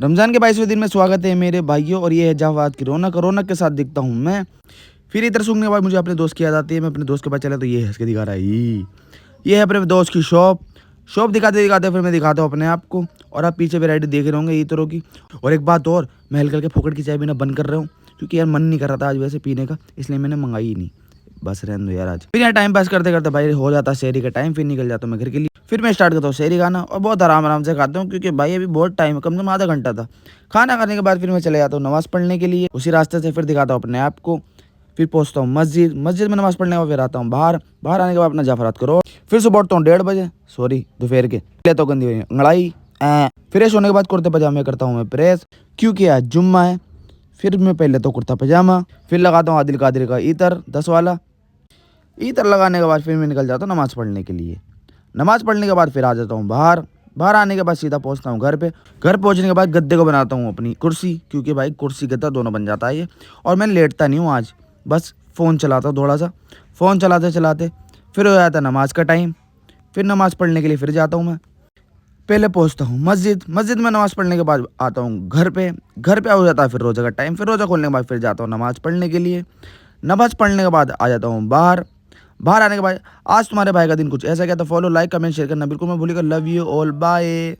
रमज़ान के 22वें दिन में स्वागत है मेरे भाइयों और ये है जवाद की रौनक। रौनक के साथ दिखता हूँ मैं। फिर इधर सूंघने के बाद मुझे अपने दोस्त की याद आती है। मैं अपने दोस्त के पास चला तो ये हँस के दिखा रहा है ये है अपने दोस्त की शॉप। शॉप दिखाते-दिखाते फिर मैं दिखाता हूँ अपने आप को और आप पीछे वैरायटी देख रहे होंगे इत्तरों की। और एक बात और, मैं हल्के हल्के फोकट की चाय पीना बंद कर रहा हूँ क्योंकि यार मन नहीं कर रहा था आज वैसे पीने का, इसलिए मैंने मंगाई ही नहीं। बस रहने दो यार आज। फिर यहाँ टाइम पास करते-करते भाई हो जाता है शहरी का टाइम, फिर निकल जाता हूँ मैं घर के लिए। फिर मैं स्टार्ट करता हूँ शहरी खाना और बहुत आराम-आराम से खाता हूँ क्योंकि भाई अभी बहुत टाइम है, कम से कम आधा घंटा था। खाना खाने के बाद फिर मैं चले जाता हूँ नमाज़ पढ़ने के लिए। उसी रास्ते से फिर दिखाता हूँ अपने आप को। फिर पहुँचता हूँ मस्जिद, मस्जिद में नमाज़ पढ़ने के बाद फिर आता हूँ बाहर। बाहर आने के बाद अपना जाफरात करो। फिर सुबह उठता हूँ 1:30 बजे, सॉरी दोपहर के। लेता हूँ गंदी हुई अंगड़ाई। फ्रेश होने के बाद कुर्ते पजामे करता हूँ मैं प्रेस क्योंकि आज जुम्मा है। फिर मैं पहले तो कुर्ता पजामा, फिर लगाता हूँ आदिल कादिर का इतर 10 वाला। इतर लगाने के बाद फिर मैं निकल जाता हूँ नमाज़ पढ़ने के लिए। नमाज़ पढ़ने के बाद फिर आ जाता हूँ बाहर। बाहर आने के बाद सीधा पहुँचता हूँ घर पे। घर पहुँचने के बाद गद्दे को बनाता हूँ अपनी कुर्सी क्योंकि भाई कुर्सी गद्दा दोनों बन जाता है ये। और मैं लेटता नहीं हूँ आज, बस फ़ोन चलाता हूँ थोड़ा सा। फ़ोन चलाते-चलाते फिर हो जाता है नमाज़ का टाइम। फिर नमाज़ पढ़ने के लिए फिर जाता हूँ मैं। पहले पहुँचता हूँ मस्जिद, मस्जिद में नमाज़ पढ़ने के बाद आता हूँ घर पे। घर पे हो जाता है फिर रोज़ा का टाइम। फिर रोज़ा खोलने के बाद फिर जाता हूँ नमाज़ पढ़ने के लिए। नमाज़ पढ़ने के बाद आ जाता हूँ बाहर। बाहर आने के बाद आज तुम्हारे भाई का दिन कुछ ऐसा गया तो फॉलो, लाइक, कमेंट, शेयर करना बिल्कुल मत भूलिएगा। Love you all, bye.